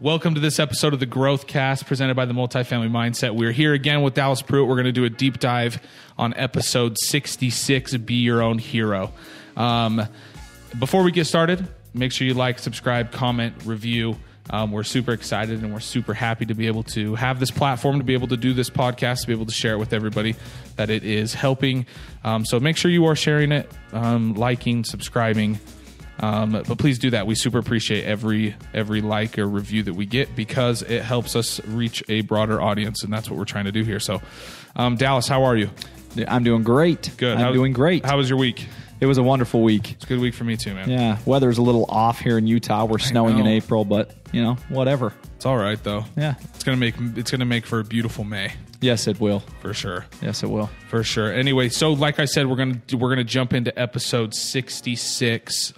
Welcome to this episode of the Growthcast presented by the Multifamily Mindset. We're here again with Dallas Pruitt. We're going to do a deep dive on episode 66, Be Your Own Hero. Before we get started, make sure you like, subscribe, comment, review. We're super excited and we're super happy to be able to have this platform, to be able to do this podcast, to be able to share it with everybody that it is helping. So make sure you are sharing it, liking, subscribing. But please do that. We super appreciate every like or review that we get because it helps us reach a broader audience, and that's what we're trying to do here. So, Dallas, how are you? I'm doing great. Good. I'm doing great. How was your week? It was a wonderful week. It's a good week for me too, man. Yeah, weather's a little off here in Utah. We're snowing in April, but whatever. It's all right though. Yeah, it's gonna make for a beautiful May. Yes, it will. For sure. Yes, it will. For sure. Anyway, so like I said, we're gonna jump into episode 66.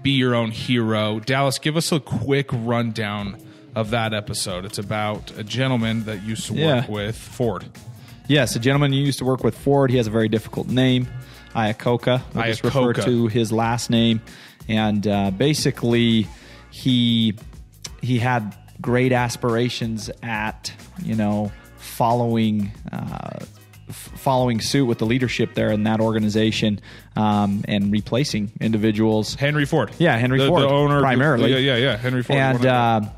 Be Your Own Hero. Dallas, give us a quick rundown of that episode. It's about a gentleman that used to work with Ford. Yes, a gentleman who used to work with Ford. He has a very difficult name, Iacocca. We'll just refer to his last name. And basically, he had great aspirations at, following suit with the leadership there in that organization and replacing individuals. Henry Ford. Yeah, Henry Ford, the owner, primarily. Yeah, Henry Ford. And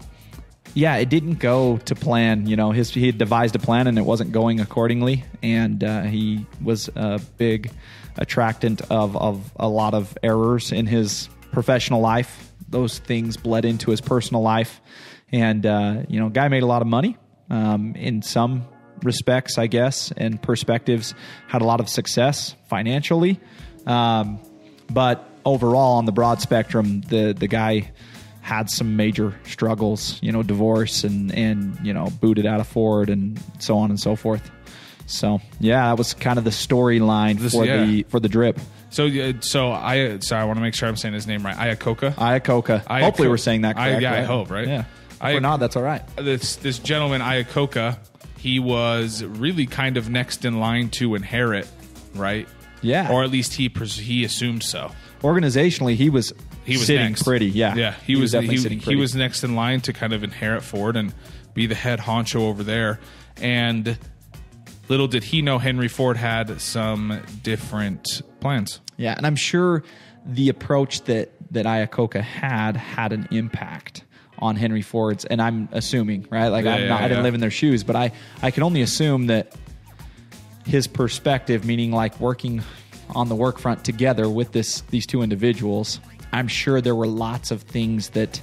it didn't go to plan. He had devised a plan and it wasn't going accordingly. And he was a big attractant of a lot of errors in his professional life. Those things bled into his personal life. And, guy made a lot of money in some respects, I guess, and perspectives, had a lot of success financially. But overall, on the broad spectrum, the guy had some major struggles, divorce and booted out of Ford and so on and so forth. So, yeah, that was kind of the storyline for the drip. So I want to make sure I'm saying his name right. Iacocca. Hopefully we're saying that correct. I hope, right? Yeah. If we're not, that's all right. This gentleman, Iacocca, he was really kind of next in line to inherit, right? Yeah. Or at least he assumed so. Organizationally, he was sitting next. pretty. Yeah. Yeah. He was definitely sitting pretty. He was next in line to kind of inherit Ford and be the head honcho over there. And little did he know Henry Ford had some different plans. Yeah. And I'm sure the approach that Iacocca had an impact on Henry Ford's, and I'm assuming, right? Like I didn't live in their shoes, but I can only assume that his perspective, meaning like working on the work front together with these two individuals, I'm sure there were lots of things that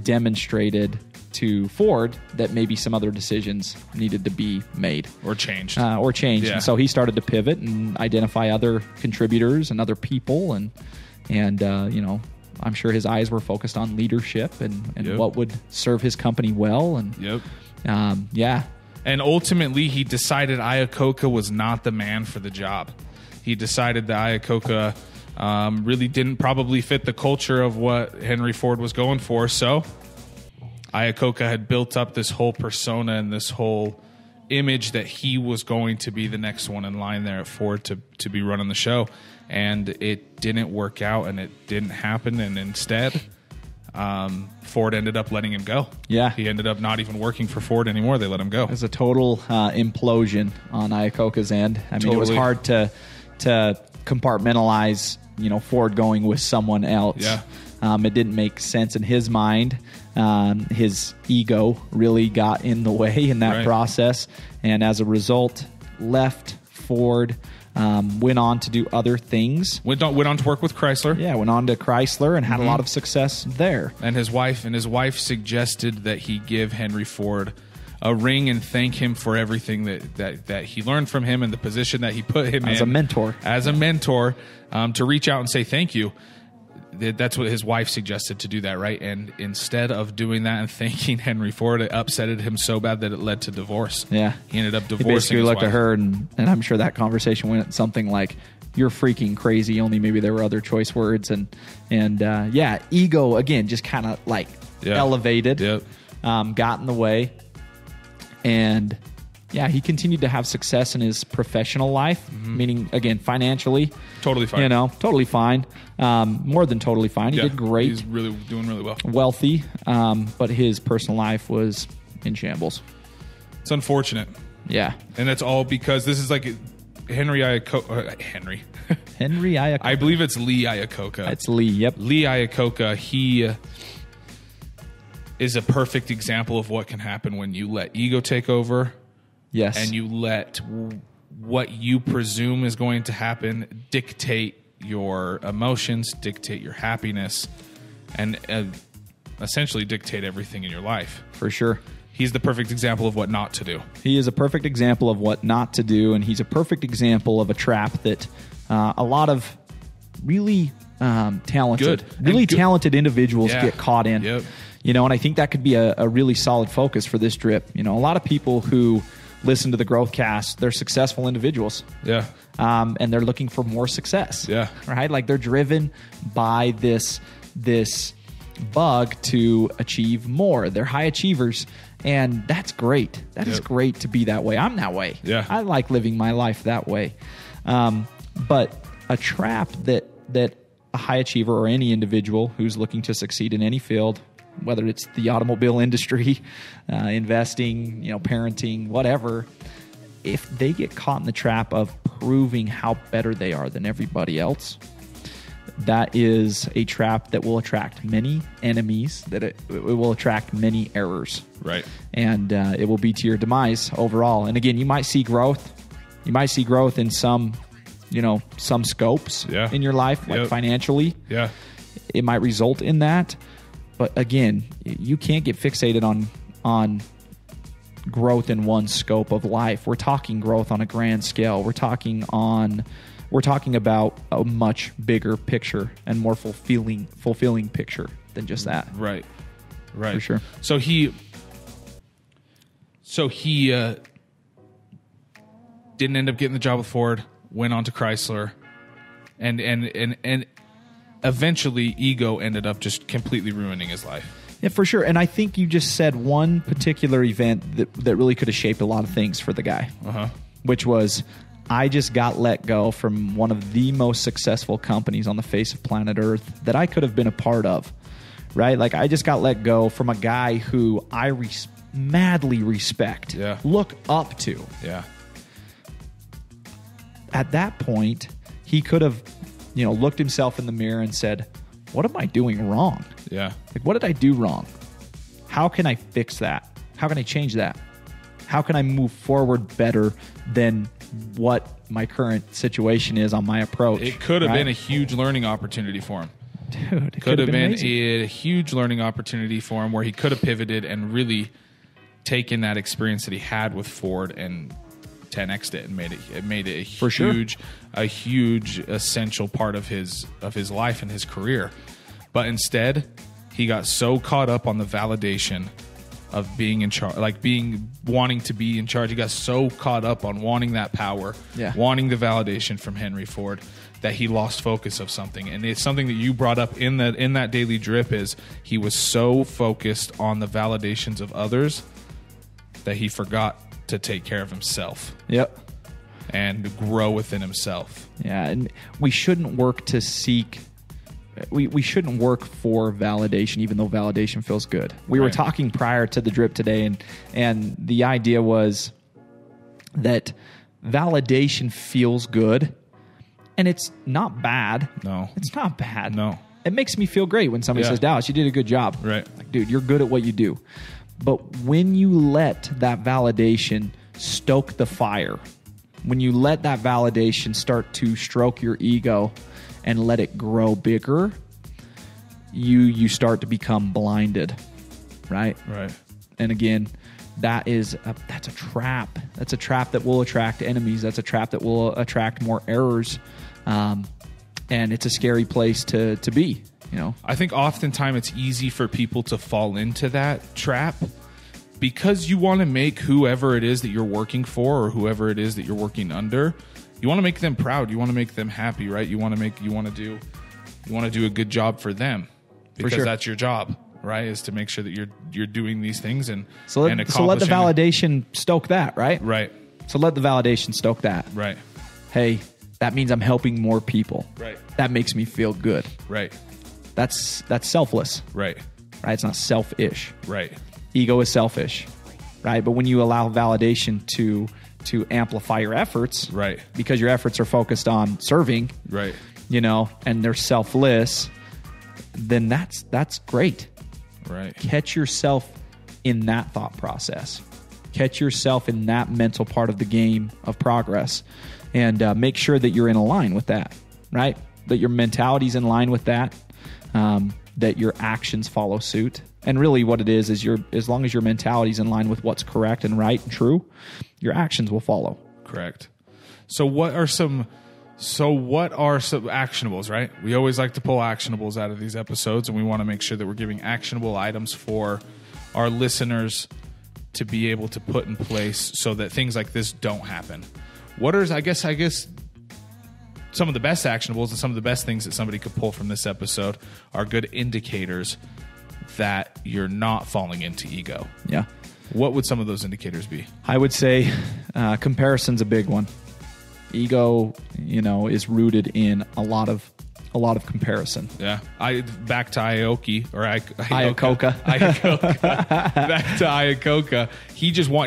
demonstrated to Ford that maybe some other decisions needed to be made or changed. Yeah. And so he started to pivot and identify other contributors and other people, and I'm sure his eyes were focused on leadership and what would serve his company well. And And ultimately, he decided Iacocca was not the man for the job. He decided that Iacocca really didn't probably fit the culture of what Henry Ford was going for. So Iacocca had built up this whole persona and this whole image that he was going to be the next one in line there at Ford to be running the show. And it didn't work out and it didn't happen. And instead, Ford ended up letting him go. Yeah. He ended up not even working for Ford anymore. They let him go. It was a total implosion on Iacocca's end. I mean, It was hard to compartmentalize, Ford going with someone else. Yeah. It didn't make sense in his mind. His ego really got in the way in that process. And as a result, left Ford, went on to do other things. Went on to work with Chrysler. Yeah, went on to Chrysler and had a lot of success there. And his wife suggested that he give Henry Ford a ring and thank him for everything that he learned from him and the position that he put him as in. As a mentor, to reach out and say thank you. That's what his wife suggested, to do that, right? And instead of doing that and thanking Henry Ford, it upsetted him so bad that it led to divorce. Yeah. He ended up divorcing He basically his looked wife. at her, and I'm sure that conversation went something like, "You're freaking crazy." Only maybe there were other choice words. And ego, again, just kind of like elevated, got in the way. And Yeah, he continued to have success in his professional life, meaning, again, financially. Totally fine. Totally fine. More than totally fine. He did great. He's really doing really well. Wealthy, but his personal life was in shambles. It's unfortunate. Yeah. And that's all because this is like Henry Iacocca. Henry Iacocca. I believe it's Lee Iacocca. It's Lee, yep. Lee Iacocca, he is a perfect example of what can happen when you let ego take over. Yes. And you let what you presume is going to happen dictate your emotions, dictate your happiness, and essentially dictate everything in your life. For sure. He's the perfect example of what not to do. He is a perfect example of what not to do, and he's a perfect example of a trap that a lot of really talented individuals get caught in. Yep. And I think that could be a really solid focus for this drip. A lot of people who listen to the Growthcast, they're successful individuals. Yeah. And they're looking for more success. Yeah. Right? Like they're driven by this bug to achieve more. They're high achievers, and that's great. That is great to be that way. I'm that way. Yeah. I like living my life that way. But a trap that a high achiever or any individual who's looking to succeed in any field, whether it's the automobile industry, investing, parenting, whatever, if they get caught in the trap of proving how better they are than everybody else, that is a trap that will attract many enemies, that it will attract many errors. Right. And it will be to your demise overall. And again, you might see growth. You might see growth in some scopes in your life, like financially. Yeah. It might result in that. But again, you can't get fixated on growth in one scope of life. We're talking growth on a grand scale. We're talking about a much bigger picture and more fulfilling picture than just that. Right. Right. For sure. So he didn't end up getting the job with Ford, went on to Chrysler, and eventually ego ended up just completely ruining his life. Yeah, for sure. And I think you just said one particular event that really could have shaped a lot of things for the guy, which was, I just got let go from one of the most successful companies on the face of planet Earth that I could have been a part of, right? Like, I just got let go from a guy who I madly respect, look up to. Yeah. At that point, he could have, looked himself in the mirror and said, what am I doing wrong? Yeah. Like, what did I do wrong? How can I fix that? How can I change that? How can I move forward better than what my current situation is on my approach? It could have been a huge learning opportunity for him. Dude, it could have been amazing. a huge learning opportunity for him where he could have pivoted and really taken that experience that he had with Ford and 10x'd it and made it a huge essential part of his life and his career. But instead, he got so caught up on the validation of being in charge, wanting to be in charge. He got so caught up on wanting that power, wanting the validation from Henry Ford, that he lost focus of something. And it's something that you brought up in that daily drip, is he was so focused on the validations of others that he forgot to take care of himself. Yep. And grow within himself. Yeah, and we shouldn't work to seek. We shouldn't work for validation, even though validation feels good. We were talking prior to the drip today, and the idea was that validation feels good, and it's not bad. No. It's not bad. No. It makes me feel great when somebody says, Dallas, you did a good job. Right. Like, dude, you're good at what you do. But when you let that validation stoke the fire, when you let that validation start to stroke your ego and let it grow bigger, you start to become blinded, right? Right. And again, that's a trap. That's a trap that will attract enemies. That's a trap that will attract more errors. And it's a scary place to be, I think oftentimes it's easy for people to fall into that trap because you want to make whoever it is that you're working for or whoever it is that you're working under, you want to make them proud. You want to make them happy, right? You want to do a good job for them because that's your job. right? Is to make sure that you're doing these things and So let the validation stoke that, right? Right. So let the validation stoke that. Right. Hey, that means I'm helping more people. Right. That makes me feel good. Right. That's selfless. Right. Right? It's not selfish. Right. Ego is selfish, right? But when you allow validation to amplify your efforts, right, because your efforts are focused on serving, right, and they're selfless, then that's great. Right. Catch yourself in that thought process. Catch yourself in that mental part of the game of progress, and make sure that you're in line with that, right? That your mentality's in line with that, that your actions follow suit. And really what it is as long as your mentality is in line with what's correct and right and true, your actions will follow. Correct. So what are some actionables, right? We always like to pull actionables out of these episodes, and we want to make sure that we're giving actionable items for our listeners to be able to put in place so that things like this don't happen. What are, I guess some of the best actionables and some of the best things that somebody could pull from this episode are good indicators that you're not falling into ego. Yeah. What would some of those indicators be? I would say comparison's a big one. Ego, is rooted in a lot of comparison. Yeah. Back to Iocca. Back to Iacocca.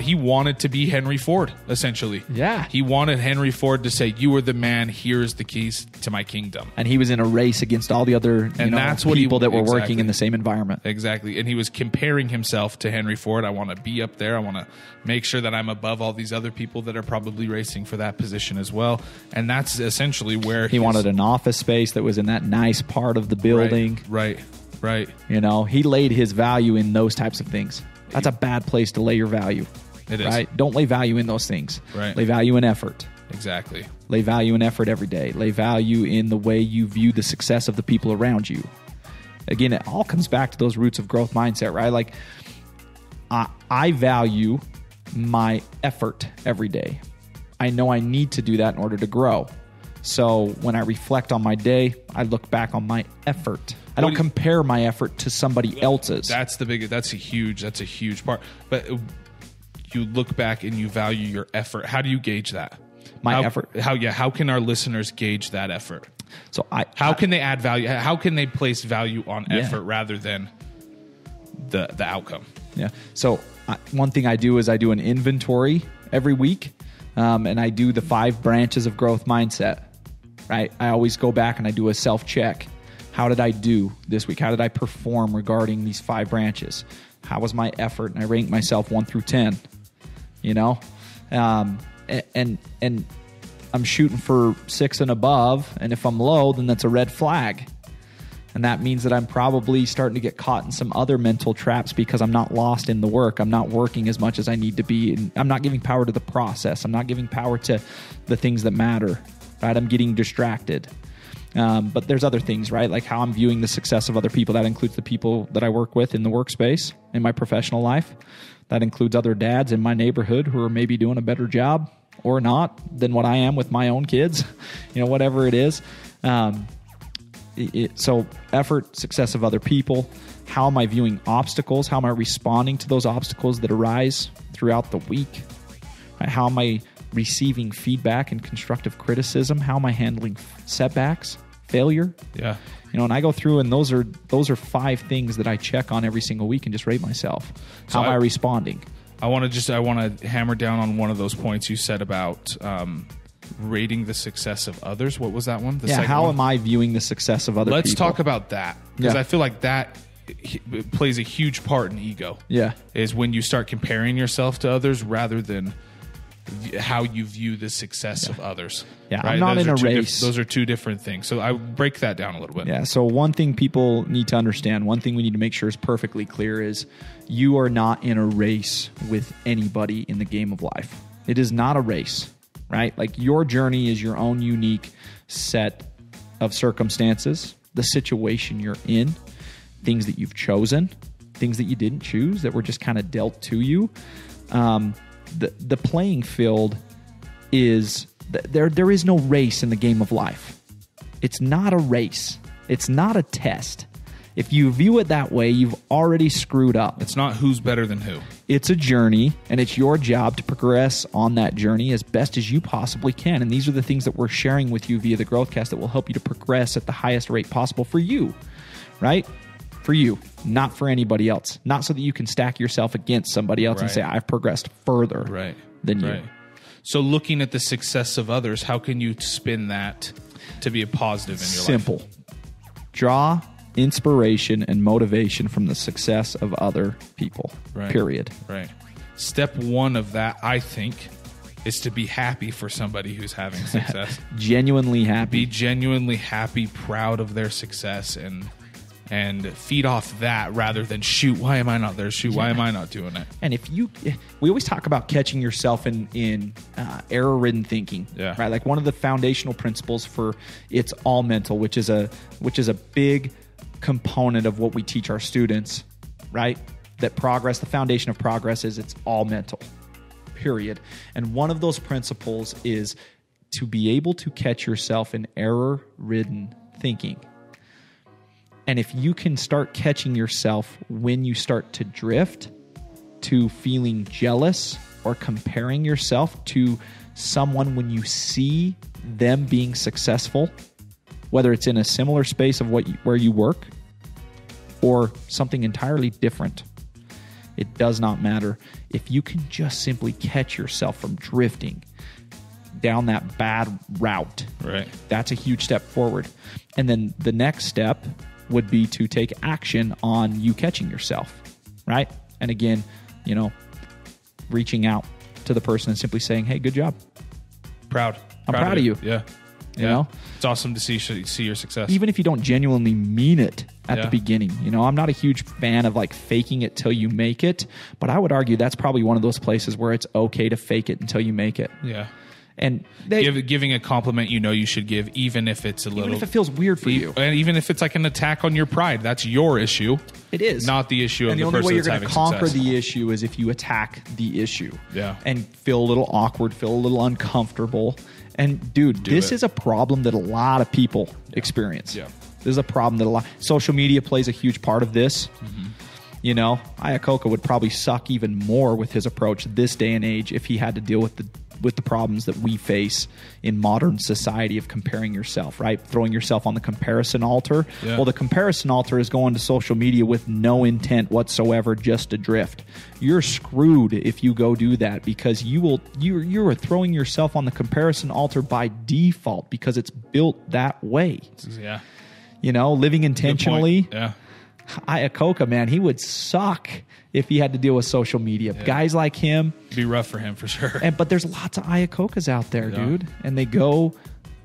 He wanted to be Henry Ford, essentially. Yeah. He wanted Henry Ford to say, "You are the man, here's the keys to my kingdom." And he was in a race against all the other people that were working in the same environment. Exactly. And he was comparing himself to Henry Ford. I want to be up there. I want to make sure that I'm above all these other people that are probably racing for that position as well. And that's essentially where he wanted an office space that was in that nice part of the building. Right. He laid his value in those types of things. That's a bad place to lay your value. It is. Right? Don't lay value in those things. Right. Lay value in effort. Exactly. Lay value in effort every day. Lay value in the way you view the success of the people around you. Again, it all comes back to those roots of growth mindset, right? Like, I value my effort every day. I know I need to do that in order to grow. So when I reflect on my day, I look back on my effort. I don't compare my effort to somebody else's. That's a huge part. But you look back and you value your effort. How do you gauge that? Effort. How can our listeners gauge that effort? So how can they add value? How can they place value on effort rather than the outcome? Yeah. So one thing I do is I do an inventory every week, and I do the 5 branches of growth mindset. Right. I always go back and I do a self-check. How did I do this week? How did I perform regarding these 5 branches? How was my effort? And I rank myself 1 through 10. And I'm shooting for 6 and above. And if I'm low, then that's a red flag. And that means that I'm probably starting to get caught in some other mental traps because I'm not lost in the work. I'm not working as much as I need to be. And I'm not giving power to the process. I'm not giving power to the things that matter. Right? I'm getting distracted. But there's other things, right? Like how I'm viewing the success of other people. That includes the people that I work with in the workspace, in my professional life. That includes other dads in my neighborhood who are maybe doing a better job or not than what I am with my own kids, whatever it is. So effort, success of other people. How am I viewing obstacles? How am I responding to those obstacles that arise throughout the week? Right? How am I receiving feedback and constructive criticism? How am I handling setbacks, failure? Yeah. And I go through, and those are 5 things that I check on every single week and just rate myself. How am I responding? I want to hammer down on one of those points you said about rating the success of others. What was that one? How am I viewing the success of other people? Let's talk about that, because I feel like that plays a huge part in ego. Yeah. Is when you start comparing yourself to others rather than how you view the success of others. Yeah, right? I'm not in a race. Those are 2 different things. So I break that down a little bit. Yeah, so one thing people need to understand, one thing we need to make sure is perfectly clear is you are not in a race with anybody in the game of life. It is not a race, right? Like your journey is your own unique set of circumstances, the situation you're in, things that you've chosen, things that you didn't choose that were just kind of dealt to you. The playing field is there is no race in the game of life. It's not a race. It's not a test. If you view it that way, you've already screwed up. It's not who's better than who. It's a journey, and it's your job to progress on that journey as best as you possibly can. And these are the things that we're sharing with you via the Growthcast that will help you to progress at the highest rate possible for you, right? For you, not for anybody else. Not so that you can stack yourself against somebody else and say, I've progressed further than you. So looking at the success of others, how can you spin that to be a positive in your life? Simple. Draw inspiration and motivation from the success of other people, period. Right. Step one of that, I think, is to be happy for somebody who's having success. Genuinely happy. Be genuinely happy, proud of their success, and feed off that rather than, shoot, why am I not there? Shoot, why am I not doing it? And we always talk about catching yourself in error-ridden thinking, right? Like one of the foundational principles for it's all mental, which is a big component of what we teach our students, right? That progress, the foundation of progress is it's all mental, period. And one of those principles is to be able to catch yourself in error-ridden thinking. And if you can start catching yourself when you start to drift to feeling jealous or comparing yourself to someone when you see them being successful, whether it's in a similar space of where you work or something entirely different, it does not matter. If you can just simply catch yourself from drifting down that bad route, that's a huge step forward. And then the next step would be to take action on you catching yourself, right? And again, reaching out to the person and simply saying, hey, good job. I'm proud of you. Yeah. You know? It's awesome to see your success. Even if you don't genuinely mean it at the beginning. I'm not a huge fan of like faking it till you make it, but I would argue that's probably one of those places where it's okay to fake it until you make it. Yeah. And giving a compliment you should give, even if it's even if it feels weird for you. And even if it's like an attack on your pride, that's your issue. It is. Not the issue of the person that's having success. And the only way you're going to conquer the issue is if you attack the issue. Yeah. And feel a little awkward, feel a little uncomfortable. And dude, this is a problem that a lot of people experience. Yeah. This is a problem that social media plays a huge part of this. Mm-hmm. Iacocca would probably suck even more with his approach this day and age if he had to deal with the problems that we face in modern society of comparing yourself, right? Throwing yourself on the comparison altar. Yeah. Well, the comparison altar is going to social media with no intent whatsoever, just to drift. You're screwed if you go do that, because you are throwing yourself on the comparison altar by default because it's built that way. Yeah. Living intentionally. Yeah. Iacocca, man, he would suck if he had to deal with social media. Yeah. Guys like him. It'd be rough for him for sure. But there's lots of Iacoccas out there, dude. And they go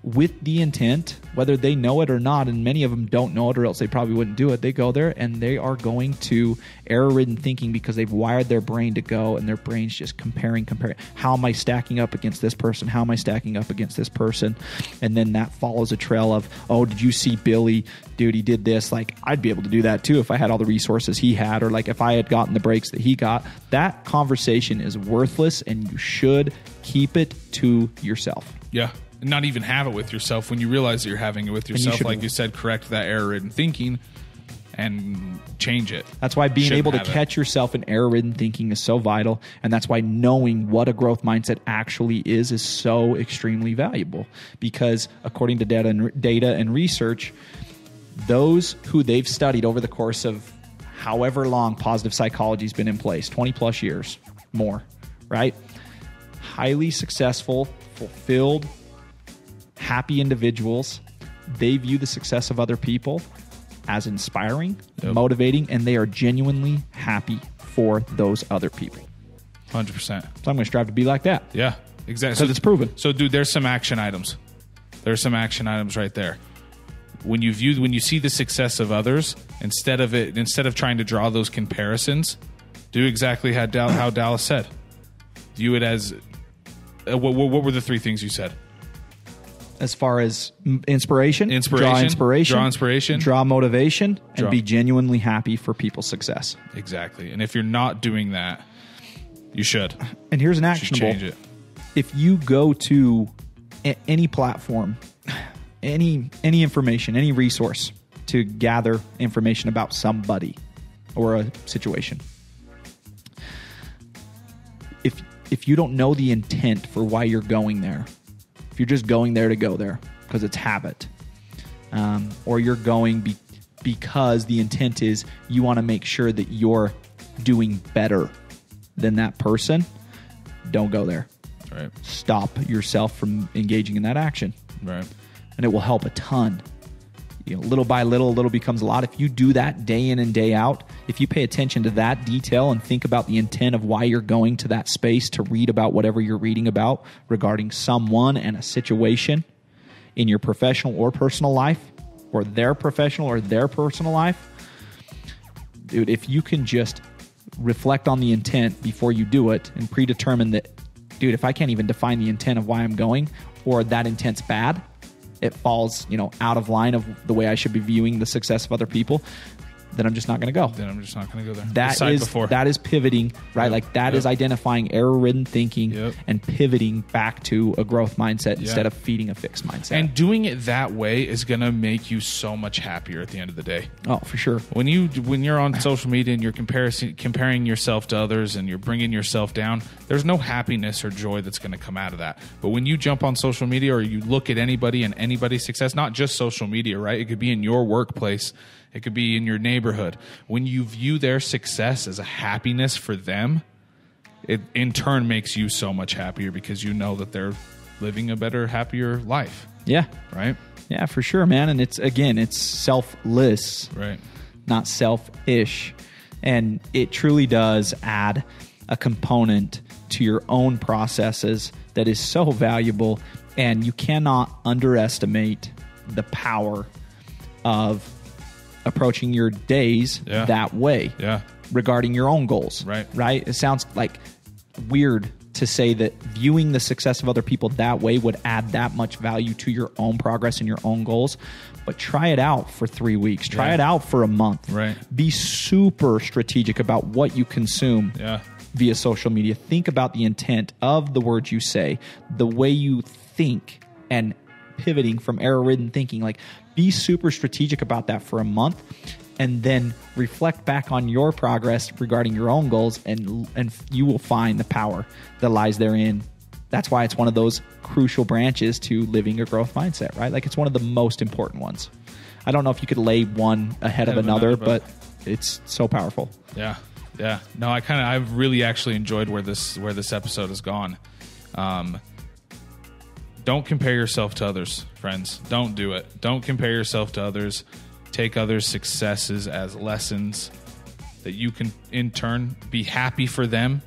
with the intent, whether they know it or not, and many of them don't know it or else they probably wouldn't do it. They go there and they are going to error-ridden thinking because they've wired their brain to go, and their brain's just comparing. How am I stacking up against this person? How am I stacking up against this person? And then that follows a trail of, oh, did you see Billy? Dude, he did this. Like, I'd be able to do that too if I had all the resources he had, or like if I had gotten the breaks that he got. That conversation is worthless, and you should keep it to yourself. Yeah. Not even have it with yourself. When you realize that you're having it with yourself, like you said, correct that error-ridden thinking and change it. That's why being able to catch yourself in error-ridden thinking is so vital, and that's why knowing what a growth mindset actually is so extremely valuable. Because according to data and research, those who they've studied over the course of however long positive psychology has been in place, 20 plus years, more, right? Highly successful, fulfilled, happy individuals, they view the success of other people as inspiring, motivating, and they are genuinely happy for those other people. 100%. So I'm going to strive to be like that. Yeah, exactly. Because it's proven. So, dude, there's some action items. There's some action items right there. When you see the success of others, instead of trying to draw those comparisons, do exactly how Dallas said. View it as what were the three things you said? As far as inspiration, draw motivation, and be genuinely happy for people's success. Exactly. And if you're not doing that, you should. And here's an actionable. Change it. If you go to any platform, any information, any resource, to gather information about somebody or a situation. If you don't know the intent for why you're going there, if you're just going there to go there because it's habit, or you're going because the intent is you want to make sure that you're doing better than that person, don't go there. Right. Stop yourself from engaging in that action. Right. And it will help a ton. Little by little, a little becomes a lot. If you do that day in and day out, if you pay attention to that detail and think about the intent of why you're going to that space to read about whatever you're reading about regarding someone and a situation in your professional or personal life, or their professional or their personal life, dude, if you can just reflect on the intent before you do it and predetermine that, dude, if I can't even define the intent of why I'm going, or that intent's bad, it falls, out of line of the way I should be viewing the success of other people, then I'm just not going to go. Then I'm just not going to go there. That is pivoting, right? Yep. Like that is identifying error-ridden thinking and pivoting back to a growth mindset instead of feeding a fixed mindset. And doing it that way is going to make you so much happier at the end of the day. Oh, for sure. When you're on social media and you're comparing yourself to others and you're bringing yourself down, there's no happiness or joy that's going to come out of that. But when you jump on social media or you look at anybody and anybody's success, not just social media, right? It could be in your workplace. It could be in your neighborhood. When you view their success as a happiness for them, it in turn makes you so much happier because you know that they're living a better, happier life. Yeah. Right? Yeah, for sure, man. And it's selfless. Right. Not selfish. And it truly does add a component to your own processes that is so valuable. And you cannot underestimate the power of approaching your days that way regarding your own goals. Right? It sounds like weird to say that viewing the success of other people that way would add that much value to your own progress and your own goals. But try it out for 3 weeks. Try it out for a month. Right. Be super strategic about what you consume via social media. Think about the intent of the words you say, the way you think, and pivoting from error-ridden thinking. Like, be super strategic about that for a month, and then reflect back on your progress regarding your own goals, and you will find the power that lies therein. That's why it's one of those crucial branches to living a growth mindset, right? Like, it's one of the most important ones. I don't know if you could lay one ahead of another, but it's so powerful. Yeah. Yeah. No, I've really actually enjoyed where this episode has gone. Don't compare yourself to others, friends. Don't do it. Don't compare yourself to others. Take others' successes as lessons that you can, in turn, be happy for them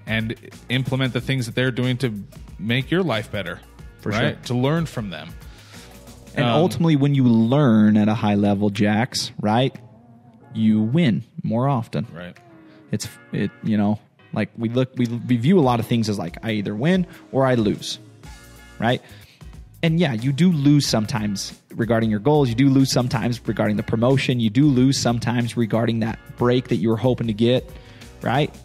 and implement the things that they're doing to make your life better. For sure. To learn from them. And ultimately, when you learn at a high level, Jax, right, you win more often. Right. Like we view a lot of things as like, I either win or I lose. Right? And yeah, you do lose sometimes regarding your goals. You do lose sometimes regarding the promotion. You do lose sometimes regarding that break that you were hoping to get. Right?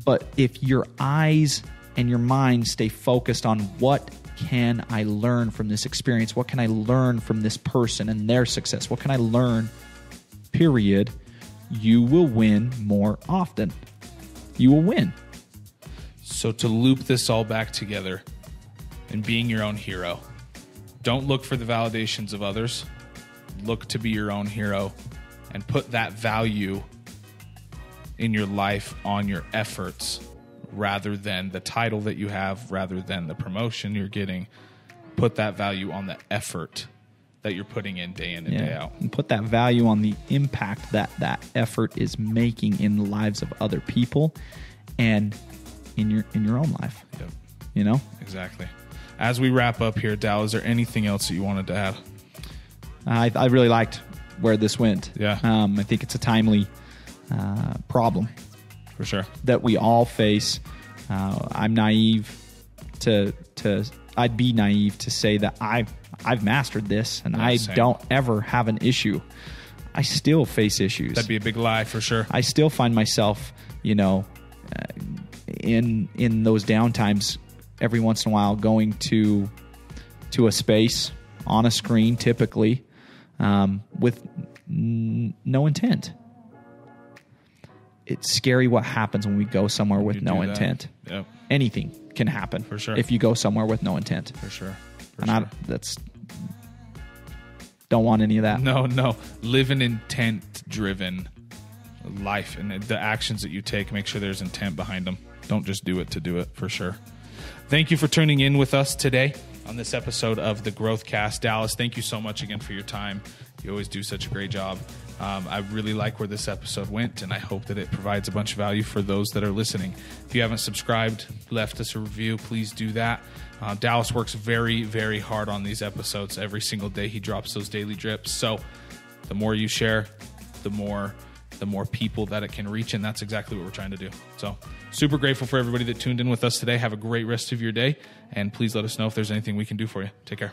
But if your eyes and your mind stay focused on what can I learn from this experience? What can I learn from this person and their success? What can I learn? Period. You will win more often. You will win. So to loop this all back together, and being your own hero. Don't look for the validations of others. Look to be your own hero and put that value in your life on your efforts rather than the title that you have, rather than the promotion you're getting. Put that value on the effort that you're putting in and day out. And put that value on the impact that effort is making in the lives of other people and in your own life. Yep. Exactly. As we wrap up here, Dal, is there anything else that you wanted to add? I really liked where this went. Yeah. I think it's a timely problem. For sure. That we all face. I'm naive I'd be naive to say that I've mastered this and I don't ever have an issue. I still face issues. That'd be a big lie for sure. I still find myself, in those downtimes every once in a while going to a space on a screen typically with no intent. It's scary what happens when we go somewhere with no intent. Yep. Anything can happen For sure. if you go somewhere with no intent. For sure. Don't want any of that. No. Live an intent-driven life, and the actions that you take, make sure there's intent behind them. Don't just do it to do it, for sure. Thank you for tuning in with us today on this episode of the Growthcast. Dallas, thank you so much again for your time. You always do such a great job. I really like where this episode went, and I hope that it provides a bunch of value for those that are listening. If you haven't subscribed, left us a review, please do that. Dallas works very, very hard on these episodes. Every single day he drops those daily drips. So the more you share, the more people that it can reach, and that's exactly what we're trying to do. So super grateful for everybody that tuned in with us today. Have a great rest of your day, and please let us know if there's anything we can do for you. Take care.